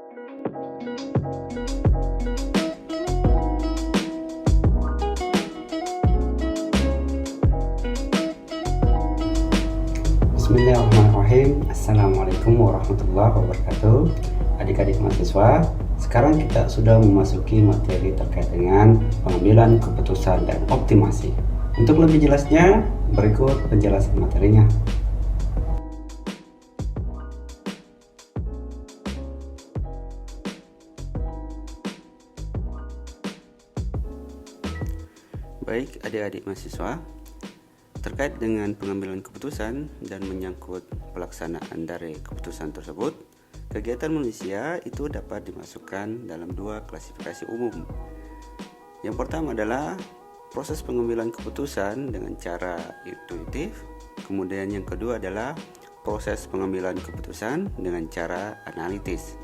Bismillahirrahmanirrahim. Assalamualaikum warahmatullahi wabarakatuh. Adik-adik mahasiswa, sekarang kita sudah memasuki materi terkait dengan pengambilan keputusan dan optimasi. Untuk lebih jelasnya, berikut penjelasan materinya. Baik adik-adik mahasiswa, terkait dengan pengambilan keputusan dan menyangkut pelaksanaan dari keputusan tersebut, kegiatan manusia itu dapat dimasukkan dalam dua klasifikasi umum. Yang pertama adalah proses pengambilan keputusan dengan cara intuitif, kemudian yang kedua adalah proses pengambilan keputusan dengan cara analitis.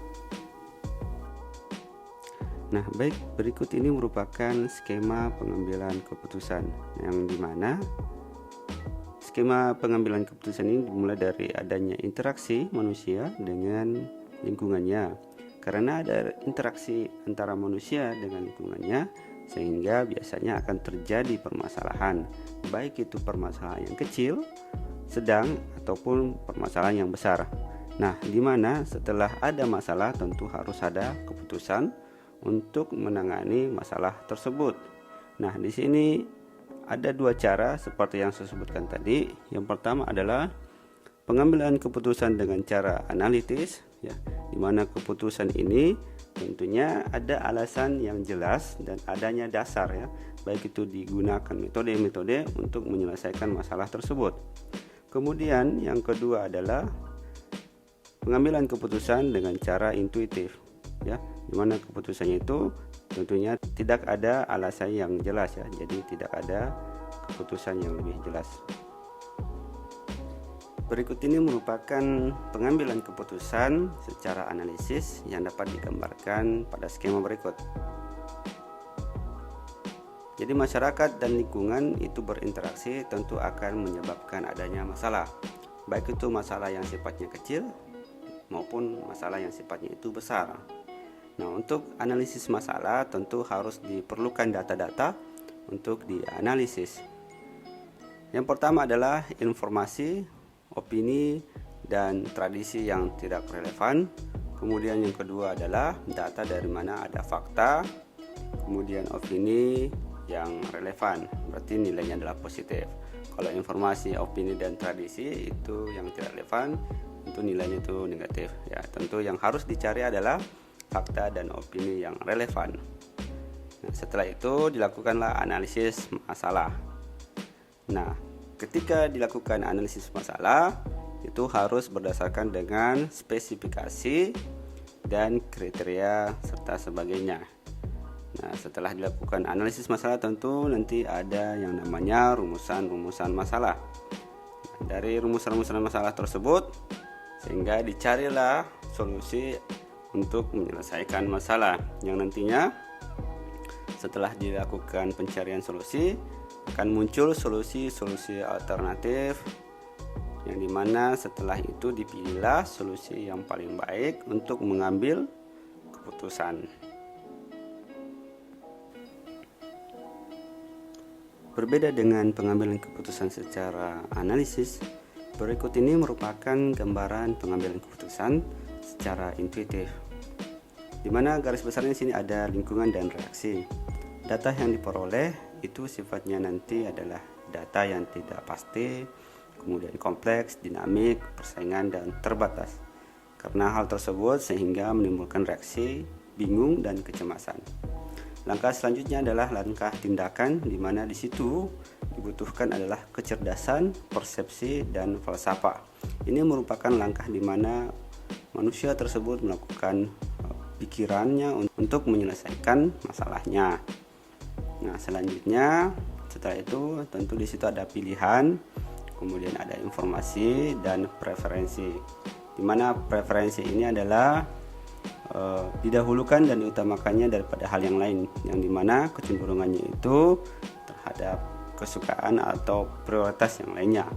Nah, baik, berikut ini merupakan skema pengambilan keputusan yang dimana skema pengambilan keputusan ini dimulai dari adanya interaksi manusia dengan lingkungannya. Karena ada interaksi antara manusia dengan lingkungannya, sehingga biasanya akan terjadi permasalahan, baik itu permasalahan yang kecil, sedang, ataupun permasalahan yang besar. Nah, dimana setelah ada masalah tentu harus ada keputusan untuk menangani masalah tersebut. Nah, di sini ada dua cara seperti yang saya sebutkan tadi. Yang pertama adalah pengambilan keputusan dengan cara analitis, ya, di mana keputusan ini tentunya ada alasan yang jelas dan adanya dasar, ya, baik itu digunakan metode-metode untuk menyelesaikan masalah tersebut. Kemudian yang kedua adalah pengambilan keputusan dengan cara intuitif, ya, di mana keputusannya itu tentunya tidak ada alasan yang jelas, ya, jadi tidak ada keputusan yang lebih jelas. Berikut ini merupakan pengambilan keputusan secara analisis yang dapat digambarkan pada skema berikut. Jadi masyarakat dan lingkungan itu berinteraksi tentu akan menyebabkan adanya masalah, baik itu masalah yang sifatnya kecil maupun masalah yang sifatnya itu besar. Nah, untuk analisis masalah tentu harus diperlukan data-data untuk dianalisis. Yang pertama adalah informasi, opini, dan tradisi yang tidak relevan. Kemudian yang kedua adalah data dari mana ada fakta. Kemudian opini yang relevan, berarti nilainya adalah positif. Kalau informasi, opini, dan tradisi itu yang tidak relevan, itu nilainya itu negatif. Ya, tentu yang harus dicari adalah fakta dan opini yang relevan. Nah, setelah itu dilakukanlah analisis masalah. Nah, ketika dilakukan analisis masalah itu harus berdasarkan dengan spesifikasi dan kriteria serta sebagainya. Nah, setelah dilakukan analisis masalah tentu nanti ada yang namanya rumusan-rumusan masalah. Nah, dari rumusan-rumusan masalah tersebut sehingga dicarilah solusi untuk menyelesaikan masalah yang nantinya setelah dilakukan pencarian solusi akan muncul solusi-solusi alternatif yang dimana setelah itu dipilihlah solusi yang paling baik untuk mengambil keputusan. Berbeda dengan pengambilan keputusan secara analisis, berikut ini merupakan gambaran pengambilan keputusan secara intuitif, di mana garis besarnya di sini ada lingkungan dan reaksi. Data yang diperoleh itu sifatnya nanti adalah data yang tidak pasti, kemudian kompleks, dinamik, persaingan, dan terbatas. Karena hal tersebut sehingga menimbulkan reaksi, bingung, dan kecemasan. Langkah selanjutnya adalah langkah tindakan, di mana di situ dibutuhkan adalah kecerdasan, persepsi, dan falsafah. Ini merupakan langkah di mana manusia tersebut melakukan pikirannya untuk menyelesaikan masalahnya. Nah, selanjutnya setelah itu tentu di situ ada pilihan, kemudian ada informasi dan preferensi. Di mana preferensi ini adalah didahulukan dan diutamakannya daripada hal yang lain, yang dimana kecenderungannya itu terhadap kesukaan atau prioritas yang lainnya.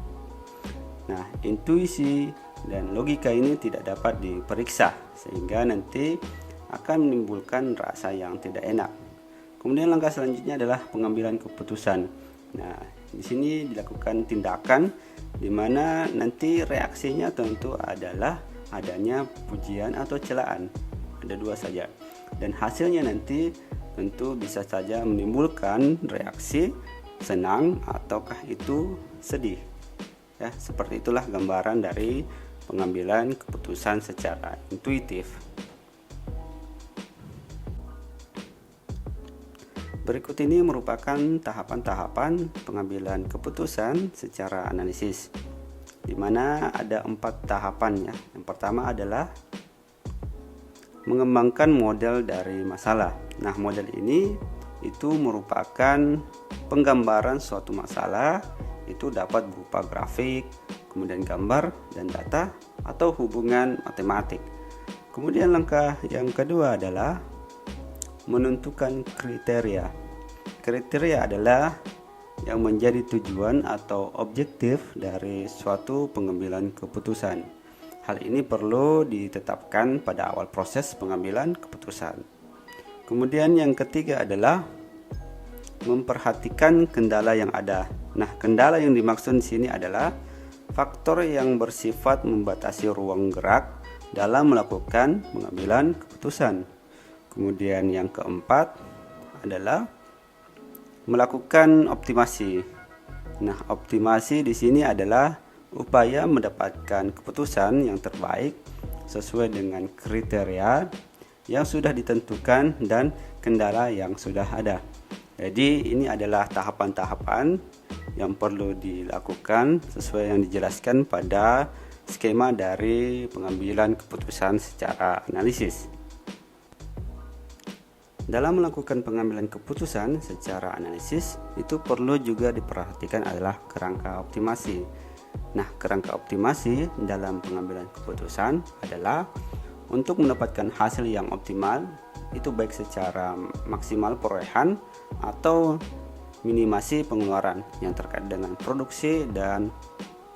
Nah, intuisi dan logika ini tidak dapat diperiksa sehingga nanti akan menimbulkan rasa yang tidak enak. Kemudian langkah selanjutnya adalah pengambilan keputusan. Nah, di sini dilakukan tindakan di mana nanti reaksinya tentu adalah adanya pujian atau celaan. Ada dua saja. Dan hasilnya nanti tentu bisa saja menimbulkan reaksi senang ataukah itu sedih. Ya, seperti itulah gambaran dari pengambilan keputusan secara intuitif. Berikut ini merupakan tahapan-tahapan pengambilan keputusan secara analisis, di mana ada 4 tahapan ya. Yang pertama adalah mengembangkan model dari masalah. Nah, model ini itu merupakan penggambaran suatu masalah, itu dapat berupa grafik, kemudian gambar dan data atau hubungan matematik. Kemudian langkah yang kedua adalah menentukan kriteria. Kriteria adalah yang menjadi tujuan atau objektif dari suatu pengambilan keputusan. Hal ini perlu ditetapkan pada awal proses pengambilan keputusan. Kemudian yang ketiga adalah memperhatikan kendala yang ada. Nah, kendala yang dimaksud di sini adalah faktor yang bersifat membatasi ruang gerak dalam melakukan pengambilan keputusan. Kemudian yang keempat adalah melakukan optimasi. Nah, optimasi di sini adalah upaya mendapatkan keputusan yang terbaik sesuai dengan kriteria yang sudah ditentukan dan kendala yang sudah ada. Jadi ini adalah tahapan-tahapan yang perlu dilakukan sesuai yang dijelaskan pada skema dari pengambilan keputusan secara analisis. Dalam melakukan pengambilan keputusan secara analisis, itu perlu juga diperhatikan adalah kerangka optimasi. Nah, kerangka optimasi dalam pengambilan keputusan adalah untuk mendapatkan hasil yang optimal, itu baik secara maksimal perolehan atau minimasi pengeluaran yang terkait dengan produksi dan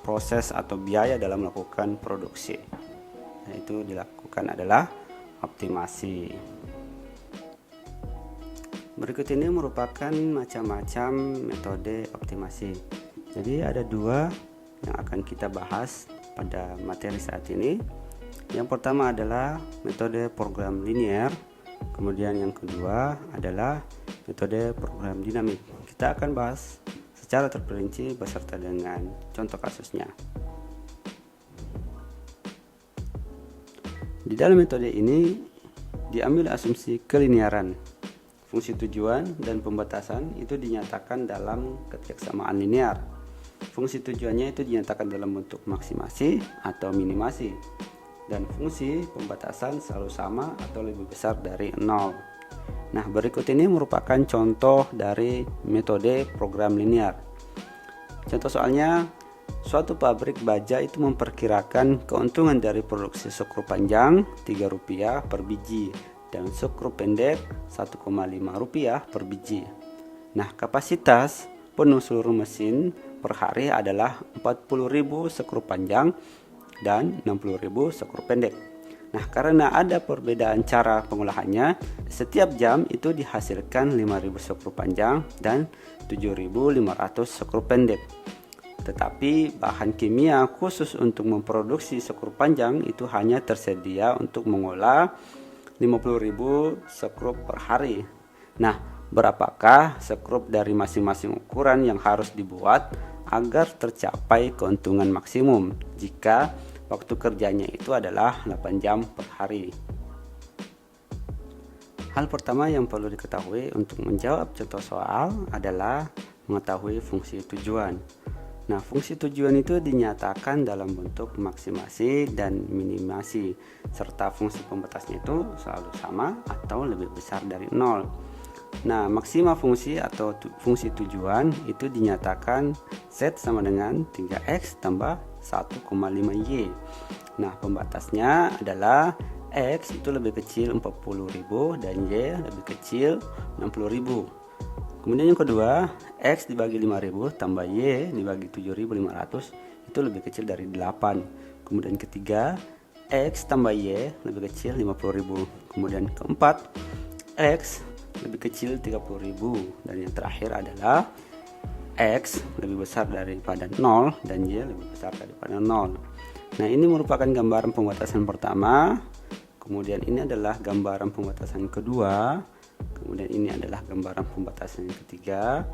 proses atau biaya dalam melakukan produksi. Nah, itu dilakukan adalah optimasi. Berikut ini merupakan macam-macam metode optimasi. Jadi ada 2 yang akan kita bahas pada materi saat ini. Yang pertama adalah metode program linear. Kemudian yang kedua adalah metode program dinamik. Kita akan bahas secara terperinci beserta dengan contoh kasusnya. Di dalam metode ini diambil asumsi keliniaran. Fungsi tujuan dan pembatasan itu dinyatakan dalam ketiksamaan linear. Fungsi tujuannya itu dinyatakan dalam bentuk maksimasi atau minimasi. Dan fungsi pembatasan selalu sama atau lebih besar dari 0. Nah, berikut ini merupakan contoh dari metode program linear. Contoh soalnya, suatu pabrik baja itu memperkirakan keuntungan dari produksi skrup panjang Rp3 per biji dan skrup pendek Rp1,5 per biji. Nah, kapasitas penuh seluruh mesin per hari adalah 40.000 skrup panjang dan 60.000 skrup pendek. Nah, karena ada perbedaan cara pengolahannya, setiap jam itu dihasilkan 5.000 skrup panjang dan 7.500 skrup pendek. Tetapi bahan kimia khusus untuk memproduksi skrup panjang itu hanya tersedia untuk mengolah 50.000 skrup per hari. Nah, berapakah skrup dari masing-masing ukuran yang harus dibuat agar tercapai keuntungan maksimum jika waktu kerjanya itu adalah 8 jam per hari? Hal pertama yang perlu diketahui untuk menjawab contoh soal adalah mengetahui fungsi tujuan. Nah, fungsi tujuan itu dinyatakan dalam bentuk maksimasi dan minimasi, serta fungsi pembatasnya itu selalu sama atau lebih besar dari 0. Nah, maksima fungsi atau fungsi tujuan itu dinyatakan Z sama dengan 3X tambah 1,5Y. Nah, pembatasnya adalah X itu lebih kecil 40.000 dan Y lebih kecil 60.000. Kemudian yang kedua, X dibagi 5.000 tambah Y dibagi 7.500 itu lebih kecil dari 8. Kemudian ketiga, X tambah Y lebih kecil 50.000. Kemudian keempat, X lebih kecil 30.000. Dan yang terakhir adalah X lebih besar daripada 0 dan Y lebih besar daripada 0. Nah, ini merupakan gambaran pembatasan pertama. Kemudian ini adalah gambaran pembatasan kedua. Kemudian ini adalah gambaran pembatasan yang ketiga.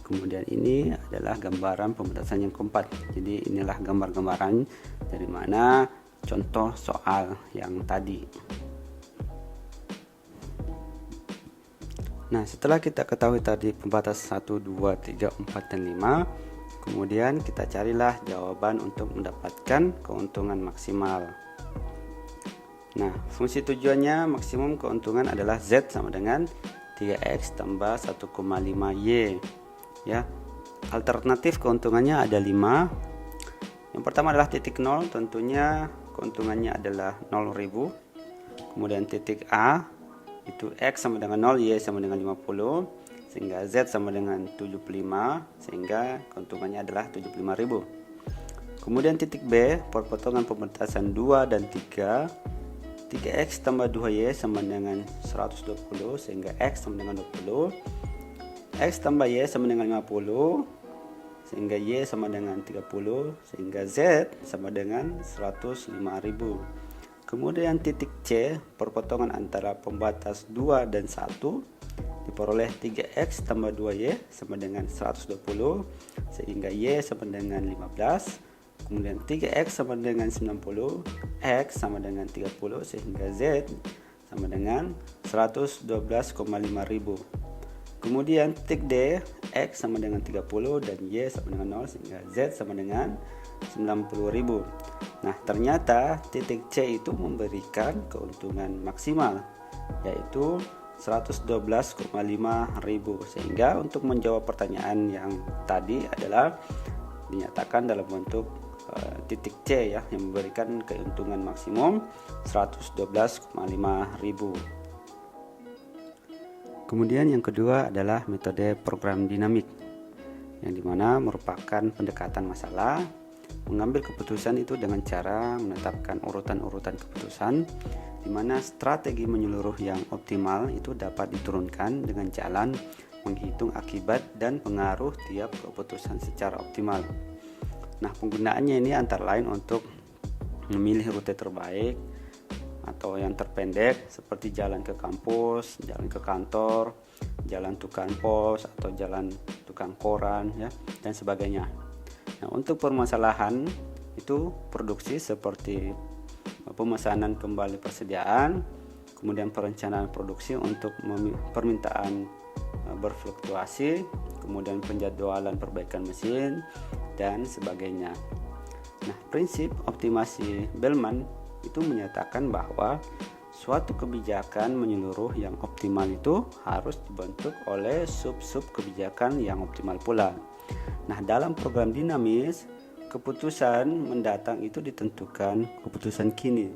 Kemudian ini adalah gambaran pembatasan yang keempat. Jadi inilah gambar-gambaran dari mana contoh soal yang tadi. Nah, setelah kita ketahui tadi pembatas 1, 2, 3, 4, dan 5, kemudian kita carilah jawaban untuk mendapatkan keuntungan maksimal. Nah, fungsi tujuannya maksimum keuntungan adalah Z sama dengan 3X tambah 1,5Y. Ya, alternatif keuntungannya ada 5. Yang pertama adalah titik 0, tentunya keuntungannya adalah 0.000. Kemudian titik A itu X sama dengan 0, Y sama dengan 50, sehingga Z sama dengan 75, sehingga keuntungannya adalah 75.000. Kemudian titik B, perpotongan pembatasan 2 dan 3, 3X tambah 2Y sama dengan 120, sehingga X sama dengan 20, X tambah Y sama dengan 50, sehingga Y sama dengan 30, sehingga Z sama dengan 105.000. Kemudian titik C, perpotongan antara pembatas 2 dan 1, diperoleh 3X tambah 2Y sama dengan 120, sehingga Y sama dengan 15. Kemudian 3X sama dengan 90, X sama dengan 30, sehingga Z sama dengan 112,5.000. Kemudian titik D, X sama dengan 30 dan Y sama dengan 0, sehingga Z sama dengan 90.000. Nah, ternyata titik C itu memberikan keuntungan maksimal, yaitu 112,5.000. Sehingga untuk menjawab pertanyaan yang tadi adalah dinyatakan dalam bentuk titik C ya, yang memberikan keuntungan maksimum 112,5.000. Kemudian yang kedua adalah metode program dinamik, yang dimana merupakan pendekatan masalah, mengambil keputusan itu dengan cara menetapkan urutan-urutan keputusan, di mana strategi menyeluruh yang optimal itu dapat diturunkan dengan jalan menghitung akibat dan pengaruh tiap keputusan secara optimal. Nah, penggunaannya ini antara lain untuk memilih rute terbaik atau yang terpendek seperti jalan ke kampus, jalan ke kantor, jalan tukang pos atau jalan tukang koran ya, dan sebagainya. Nah, untuk permasalahan itu produksi seperti pemesanan kembali persediaan, kemudian perencanaan produksi untuk permintaan berfluktuasi, kemudian penjadwalan perbaikan mesin dan sebagainya. Nah, prinsip optimasi Bellman itu menyatakan bahwa suatu kebijakan menyeluruh yang optimal itu harus dibentuk oleh sub-sub kebijakan yang optimal pula. Nah, dalam program dinamis, keputusan mendatang itu ditentukan keputusan kini.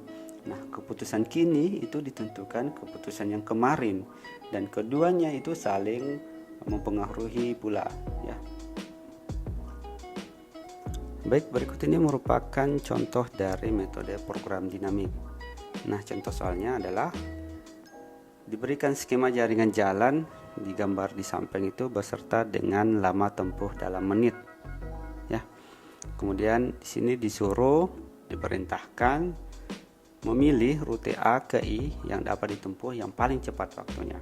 Nah, keputusan kini itu ditentukan keputusan yang kemarin, dan keduanya itu saling mempengaruhi pula ya. Baik, berikut ini merupakan contoh dari metode program dinamik. Nah, contoh soalnya adalah diberikan skema jaringan jalan digambar di samping itu beserta dengan lama tempuh dalam menit. Ya. Kemudian di sini disuruh diperintahkan memilih rute A ke I yang dapat ditempuh yang paling cepat waktunya.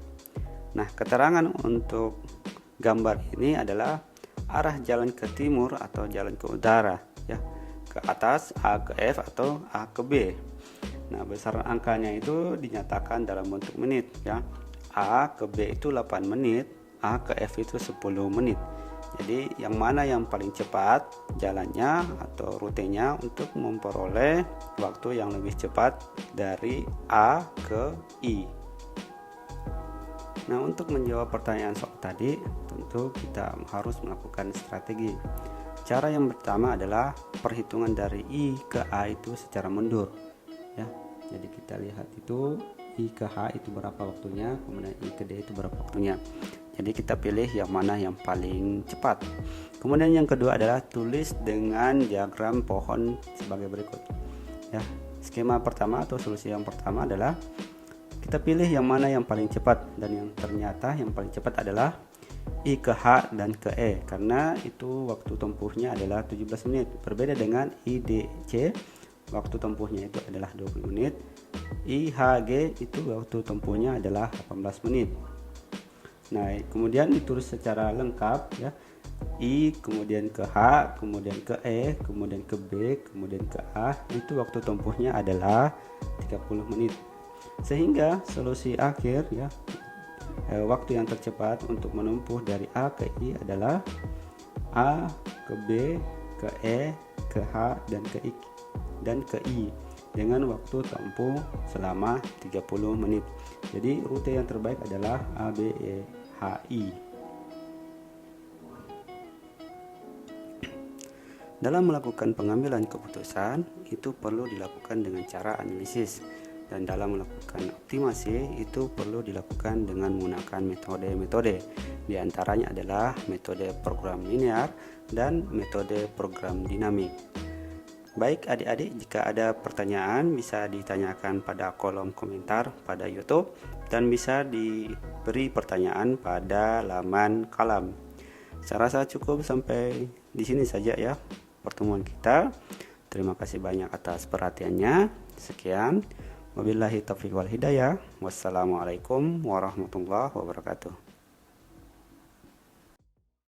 Nah, keterangan untuk gambar ini adalah arah jalan ke timur atau jalan ke utara ya, ke atas A ke F atau A ke B. Nah, besaran angkanya itu dinyatakan dalam bentuk menit ya. A ke B itu 8 menit, A ke F itu 10 menit. Jadi yang mana yang paling cepat jalannya atau rutenya untuk memperoleh waktu yang lebih cepat dari A ke I. Nah, untuk menjawab pertanyaan soal tadi, tentu kita harus melakukan strategi. Cara yang pertama adalah perhitungan dari I ke A itu secara mundur. Ya, jadi kita lihat itu I ke H itu berapa waktunya, kemudian I ke D itu berapa waktunya. Jadi kita pilih yang mana yang paling cepat. Kemudian yang kedua adalah tulis dengan diagram pohon sebagai berikut. ya. Skema pertama atau solusi yang pertama adalah kita pilih yang mana yang paling cepat, dan yang ternyata yang paling cepat adalah I ke H dan ke E, karena itu waktu tempuhnya adalah 17 menit. Berbeda dengan IDC, waktu tempuhnya itu adalah 20 menit. IHG itu waktu tempuhnya adalah 18 menit. Nah, kemudian ditulis secara lengkap ya. I, kemudian ke H, kemudian ke E, kemudian ke B, kemudian ke A, itu waktu tempuhnya adalah 30 menit. Sehingga solusi akhir ya, waktu yang tercepat untuk menempuh dari A ke I adalah A ke B ke E ke H dan ke I dengan waktu tempuh selama 30 menit. Jadi rute yang terbaik adalah A, B, E, H, I. Dalam melakukan pengambilan keputusan itu perlu dilakukan dengan cara analisis, dan dalam melakukan optimasi itu perlu dilakukan dengan menggunakan metode-metode. Di antaranya adalah metode program linear dan metode program dinamik. Baik adik-adik, jika ada pertanyaan bisa ditanyakan pada kolom komentar pada YouTube, dan bisa diberi pertanyaan pada laman kalam. Saya rasa cukup sampai di sini saja ya pertemuan kita. Terima kasih banyak atas perhatiannya. Sekian. Wabillahi taufiq wal hidayah. Wassalamualaikum warahmatullahi wabarakatuh.